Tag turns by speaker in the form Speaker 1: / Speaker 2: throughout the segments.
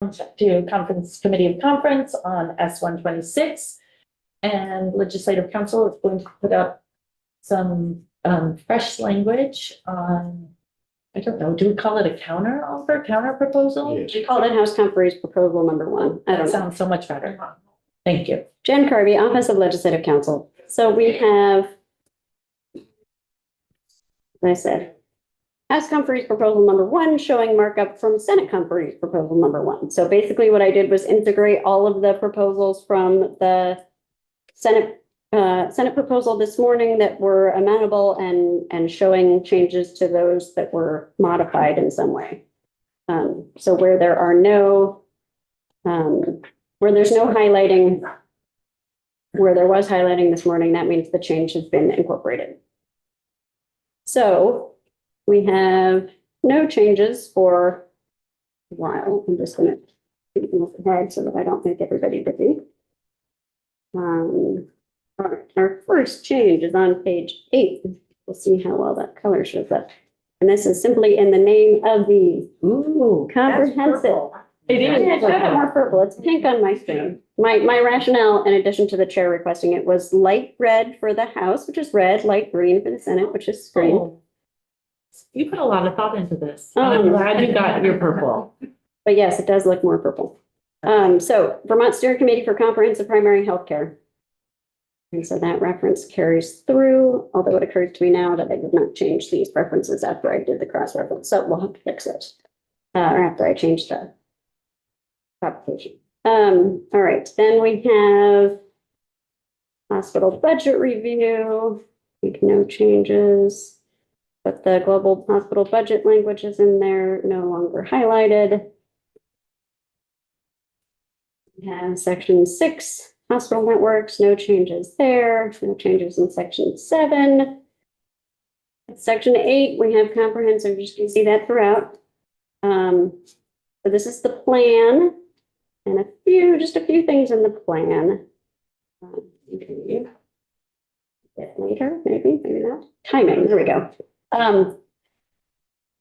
Speaker 1: to conference committee of conference on S.126, and legislative council is going to put up some fresh language on, I don't know, do we call it a counter proposal?
Speaker 2: Yes.
Speaker 3: We call it House Conferee's proposal number 1. I don't
Speaker 1: That
Speaker 3: know.
Speaker 1: sounds so much better. Thank you.
Speaker 3: Jen Carvey, Office of Legislative Counsel. So we have, as I said, House Conferee's proposal number 1 showing markup from Senate Conferee's proposal number 1. So basically what I did was integrate all of the proposals from the Senate proposal this morning that were amenable and showing changes to those that were modified in some way. So where there are no, where there's no highlighting, where there was highlighting this morning, that means the change has been incorporated. So we have no changes for a while. I'm just going to move ahead so that I don't make everybody busy. Our first change is on page 8. We'll see how well that color shows up. And this is simply in the name of the comprehensive.
Speaker 1: It is.
Speaker 3: Yeah, it's a bit more purple. It's pink on my screen. My rationale, in addition to the chair requesting it, was light red for the House, which is red, light green for the Senate, which is green.
Speaker 1: Oh. You put a lot of thought into this. I'm glad you got your purple.
Speaker 3: But yes, it does look more purple. So Vermont Steering Committee for Comprehensive Primary Healthcare. And so that reference carries through, although it occurs to me now that I did not change these references after I did the cross-reference. So we'll have to fix those. Or after I changed the application. All right, then we have hospital budget review. Make no changes, but the global hospital budget language is in there, no longer highlighted. We have section 6, hospital networks, no changes there, no changes in section 7. Section 8, we have comprehensive, you can see that throughout. So this is the plan. And just a few things in the plan. Okay. A bit later, maybe not. Timing, there we go.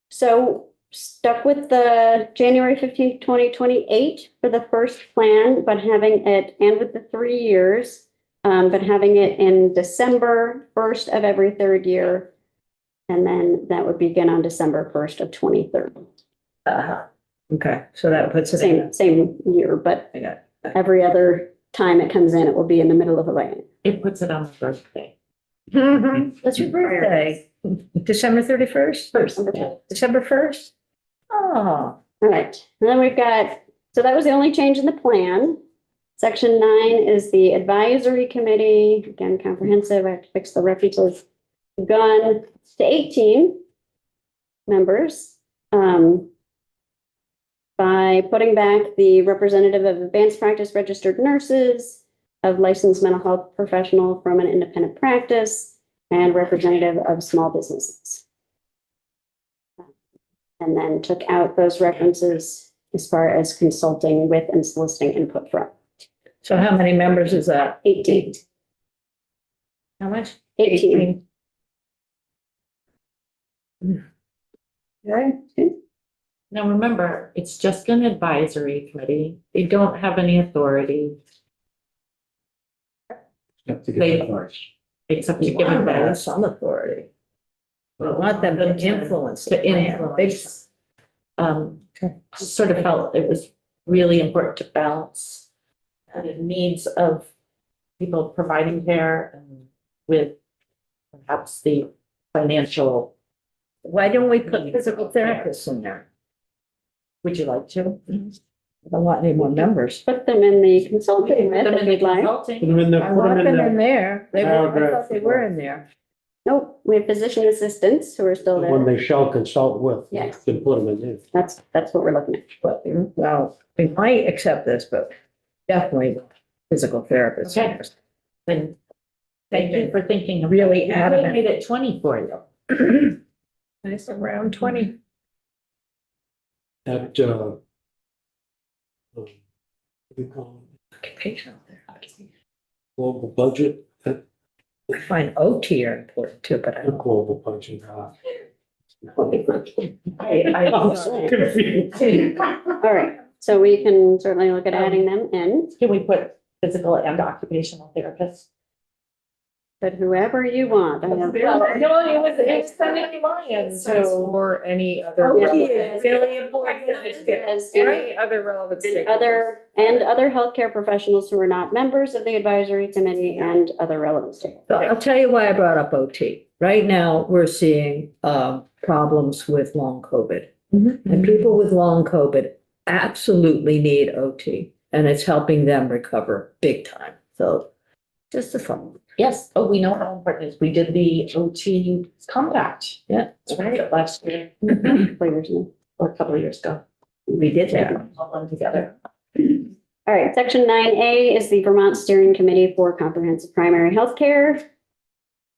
Speaker 3: So stuck with the January 15th, 2028 for the first plan, but having it, and with the 3 years, but having it in December 1st of every 3rd year. And then that would begin on December 1st of 2030.
Speaker 4: Okay, so that puts it in.
Speaker 3: Same year, but
Speaker 4: I got it.
Speaker 3: every other time it comes in, it will be in the middle of a lane.
Speaker 1: It puts it on my birthday.
Speaker 4: That's your birthday. December 31st? December 1st? Oh,
Speaker 3: All right, and then we've got, so that was the only change in the plan. Section 9 is the advisory committee, again, comprehensive. I have to fix the references. We've gone to 18 members. By putting back the representative of advanced practice registered nurses, of licensed mental health professional from an independent practice, and representative of small businesses. And then took out those references as far as consulting with and soliciting input from.
Speaker 4: so how many members is that?
Speaker 3: 18.
Speaker 4: How much?
Speaker 3: 18.
Speaker 4: Okay.
Speaker 1: Now, remember, it's just an advisory committee. They don't have any authority,
Speaker 2: Have to
Speaker 1: They-
Speaker 2: get the first.
Speaker 1: except to
Speaker 4: We
Speaker 1: give
Speaker 4: want them to have
Speaker 1: advice.
Speaker 4: some authority. We want them to influence. the
Speaker 1: To
Speaker 4: plan.
Speaker 1: influence.
Speaker 4: Okay.
Speaker 1: Just sort of felt it was really important to balance the needs of people providing care and with perhaps the financial.
Speaker 4: Why don't we put physical therapists in there?
Speaker 1: Would you like to?
Speaker 4: I don't want any more members.
Speaker 3: Put them in the consulting with
Speaker 1: Put them
Speaker 3: if
Speaker 1: in the
Speaker 3: you'd like.
Speaker 1: consulting.
Speaker 2: Put them in the,
Speaker 4: I
Speaker 2: put
Speaker 4: want
Speaker 2: them in
Speaker 4: them in
Speaker 2: the,
Speaker 4: there. They were, I
Speaker 2: paragraph.
Speaker 4: thought they were in there.
Speaker 3: Nope, we have physician assistants who are still
Speaker 2: when
Speaker 3: there.
Speaker 2: they shall consult with.
Speaker 3: Yes.
Speaker 2: Can put them in there.
Speaker 3: That's what we're looking at.
Speaker 4: But, well, we might accept this, but definitely physical therapists.
Speaker 1: Okay. Then thank you for thinking. of
Speaker 4: Really
Speaker 1: that.
Speaker 4: adamant.
Speaker 1: We made it 20 for you.
Speaker 4: Nice, around 20.
Speaker 2: At, what do you call it?
Speaker 4: Occupation there.
Speaker 2: Global budget, at
Speaker 4: I find OT are important too, but I
Speaker 2: the
Speaker 4: don't.
Speaker 2: global budget.
Speaker 1: I
Speaker 2: I'm so confused.
Speaker 3: All right, so we can certainly look at adding them in,
Speaker 1: Can we put physical and occupational therapists?
Speaker 3: but whoever you want. I have-
Speaker 1: No, it was sending Lions, so.
Speaker 4: Or any other.
Speaker 3: Oh, yeah.
Speaker 4: relevant- Really important.
Speaker 3: Yes.
Speaker 4: Any other relevant.
Speaker 3: And other healthcare professionals who are not members of the advisory committee and other relevant stakeholders.
Speaker 4: So I'll tell you why I brought up OT. Right now, we're seeing problems with long COVID. And people with long COVID absolutely need OT, and it's helping them recover big time. So just a thought.
Speaker 1: Yes, oh, we know how important it is. We did the OT compact.
Speaker 4: Yeah.
Speaker 1: That's right, last year,
Speaker 3: Players know.
Speaker 1: or a couple of years ago.
Speaker 4: We did that.
Speaker 1: All done together.
Speaker 3: All right, section 9A is the Vermont Steering Committee for Comprehensive Primary Healthcare.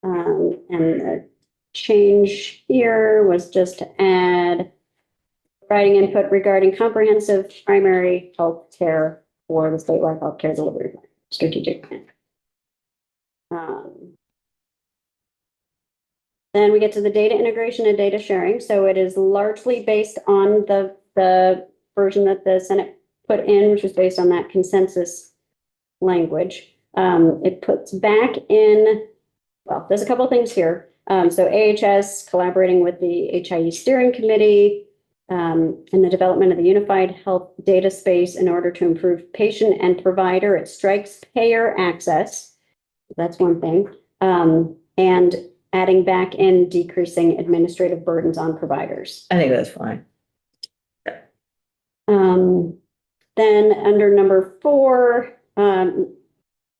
Speaker 3: And the change here was just to add providing input regarding comprehensive primary health care for the statewide healthcare delivery plan, strategic plan. Then we get to the data integration and data sharing. So it is largely based on the version that the Senate put in, which was based on that consensus language. It puts back in, well, there's a couple of things here. So AHS collaborating with the HIE steering committee in the development of the unified health data space in order to improve patient and provider. It strikes payer access. That's one thing. And adding back in decreasing administrative burdens on providers.
Speaker 4: I think that's fine.
Speaker 3: Then under number 4,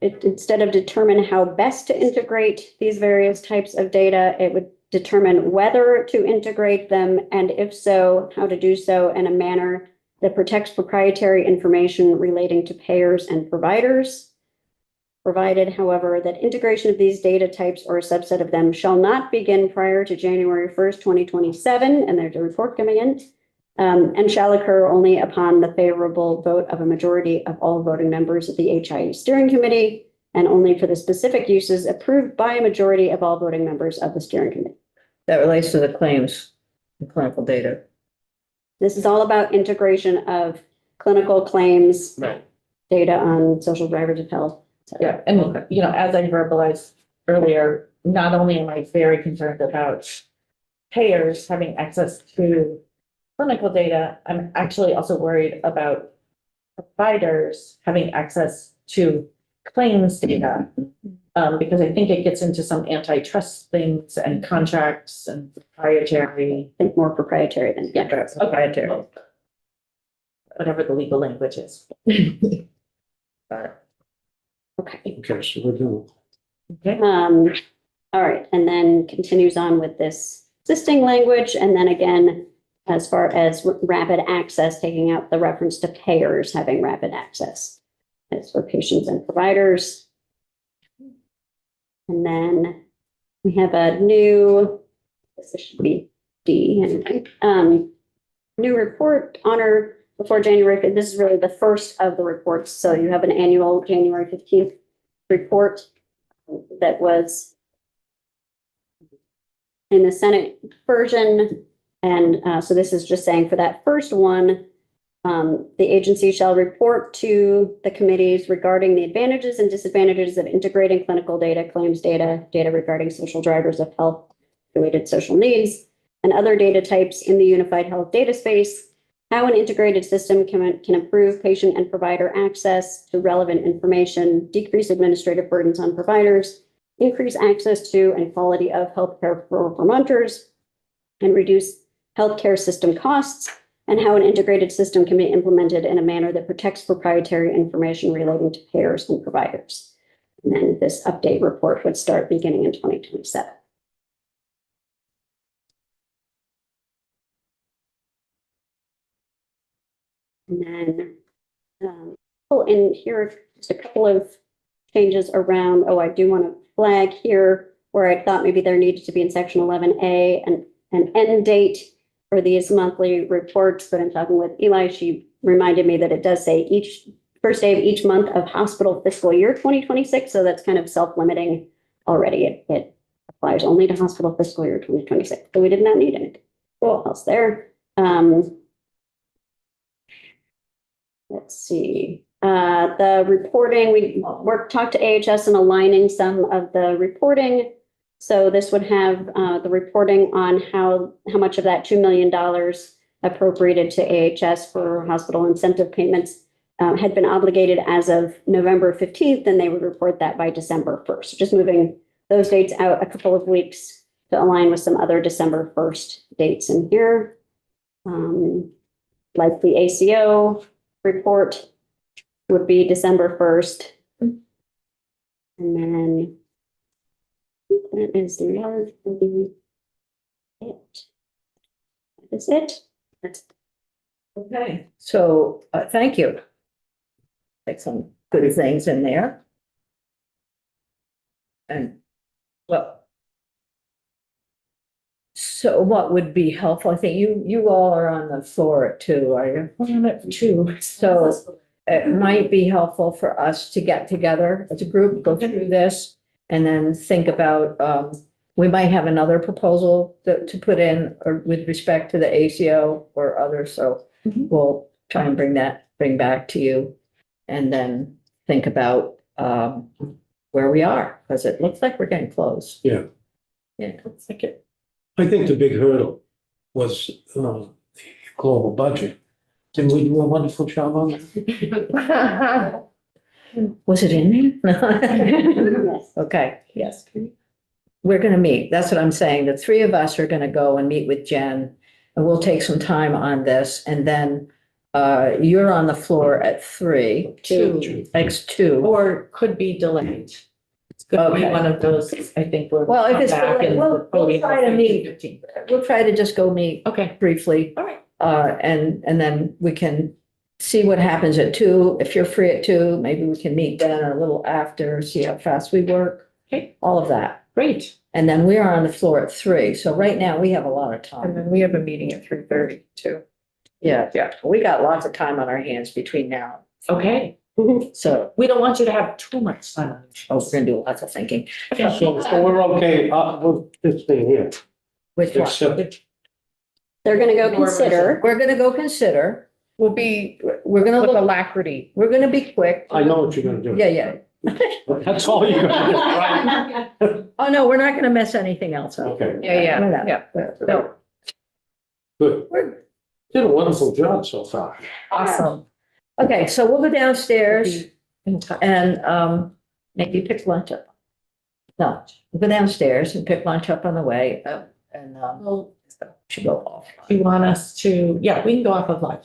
Speaker 3: instead of determine how best to integrate these various types of data, it would determine whether to integrate them, and if so, how to do so in a manner that protects proprietary information relating to payers and providers. Provided, however, that integration of these data types or a subset of them shall not begin prior to January 1st, 2027, and there's a report coming in, and shall occur only upon the favorable vote of a majority of all voting members of the HIE steering committee, and only for the specific uses approved by a majority of all voting members of the steering committee.
Speaker 4: That relates to the claims, the clinical data.
Speaker 3: This is all about integration of clinical claims,
Speaker 4: Right.
Speaker 3: data on social drivers of health.
Speaker 1: Yeah, and, you know, as I verbalized earlier, not only am I very concerned about payers having access to clinical data, I'm actually also worried about providers having access to claims data. Because I think it gets into some antitrust things and contracts and proprietary.
Speaker 3: I think more proprietary than, yeah.
Speaker 4: Proprietary.
Speaker 1: Whatever the legal language is.
Speaker 4: Got it.
Speaker 3: Okay.
Speaker 2: Okay, so we're doing.
Speaker 1: Okay.
Speaker 3: All right, and then continues on with this existing language, and then again, as far as rapid access, taking out the reference to payers having rapid access. As for patients and providers. And then we have a new, this should be D, anyway, new report on or before January 5th. This is really the first of the reports. So you have an annual January 15th report that was in the Senate version. And so this is just saying for that first one, the agency shall report to the committees regarding the advantages and disadvantages of integrating clinical data, claims data, data regarding social drivers of health-related social needs, and other data types in the unified health data space, how an integrated system can improve patient and provider access to relevant information, decrease administrative burdens on providers, increase access to and quality of healthcare for Vermonters, and reduce healthcare system costs, and how an integrated system can be implemented in a manner that protects proprietary information relating to payers and providers. And then this update report would start beginning in 2027. And then in here, just a couple of changes around, I do want to flag here where I thought maybe there needed to be in section 11A an end date for these monthly reports, but in talking with Eli, she reminded me that it does say each first day of each month of hospital fiscal year 2026. So that's kind of self-limiting already. It applies only to hospital fiscal year 2026. So we did not need anything else there. Let's see, the reporting, we're talked to AHS and aligning some of the reporting. So this would have the reporting on how much of that $2 million appropriated to AHS for hospital incentive payments had been obligated as of November 15th, and they would report that by December 1st. Just moving those dates out a couple of weeks to align with some other December 1st dates in here. Like the ACO report would be December 1st. And then that is largely it. That is it. That's
Speaker 4: Okay, so thank you. Like some good things in there. And well, so what would be helpful? I think you all are on the floor at 2, are you?
Speaker 1: I'm at 2.
Speaker 4: So it might be helpful for us to get together as a group, go through this, and then think about, we might have another proposal to put in or with respect to the ACO or others, so
Speaker 1: Mhm.
Speaker 4: we'll try and bring back to you. And then think about where we are, because it looks like we're getting close.
Speaker 2: Yeah,
Speaker 4: Yeah.
Speaker 1: Looks like it.
Speaker 2: I think the big hurdle was the global budget. Didn't we do a wonderful job on that?
Speaker 4: Was it in there?
Speaker 3: yes.
Speaker 4: Okay,
Speaker 1: Yes.
Speaker 4: we're gonna meet. That's what I'm saying. The 3 of us are gonna go and meet with Jen. And we'll take some time on this, and then you're on the floor at 3.
Speaker 1: 2.
Speaker 4: X2.
Speaker 1: Or could be delayed. It's gonna be
Speaker 4: Okay.
Speaker 1: one of those, I think we're.
Speaker 4: Well, if it's delayed, we'll try to meet.
Speaker 1: 15.
Speaker 4: We'll try to just go meet
Speaker 1: Okay,
Speaker 4: briefly.
Speaker 1: all right.
Speaker 4: And then we can see what happens at 2. If you're free at 2, maybe we can meet then a little after, see how fast we work.
Speaker 1: Okay.
Speaker 4: All of that.
Speaker 1: Great.
Speaker 4: And then we are on the floor at 3. So right now we have a lot of
Speaker 5: And
Speaker 4: time.
Speaker 5: then we have a meeting at 3:30 too.
Speaker 4: Yeah,
Speaker 5: Yeah.
Speaker 4: we got lots of time on our hands between now.
Speaker 1: Okay.
Speaker 4: So,
Speaker 1: We don't want you to have too much time.
Speaker 4: we're gonna do lots of thinking.
Speaker 2: So we're okay, we'll just stay here.
Speaker 4: Which one?
Speaker 2: Except,
Speaker 3: They're gonna go consider.
Speaker 4: We're gonna go consider.
Speaker 5: We'll be
Speaker 4: We're gonna
Speaker 5: with
Speaker 4: look,
Speaker 5: alacrity.
Speaker 4: we're gonna be quick.
Speaker 2: I know what you're gonna do.
Speaker 4: Yeah.
Speaker 2: That's all you're gonna do, right?
Speaker 4: Oh, no, we're not gonna mess anything else up.
Speaker 2: Okay,
Speaker 5: Yeah,
Speaker 4: We're not.
Speaker 5: yeah. No,
Speaker 2: good.
Speaker 4: We're-
Speaker 2: Did a wonderful job so far.
Speaker 1: Awesome.
Speaker 4: Okay, so we'll go downstairs
Speaker 1: In touch.
Speaker 4: and maybe pick lunch up. No, we'll go downstairs and pick lunch up on the way and
Speaker 1: Well,
Speaker 4: should go off.
Speaker 1: you want us to, yeah, we can go off of lunch.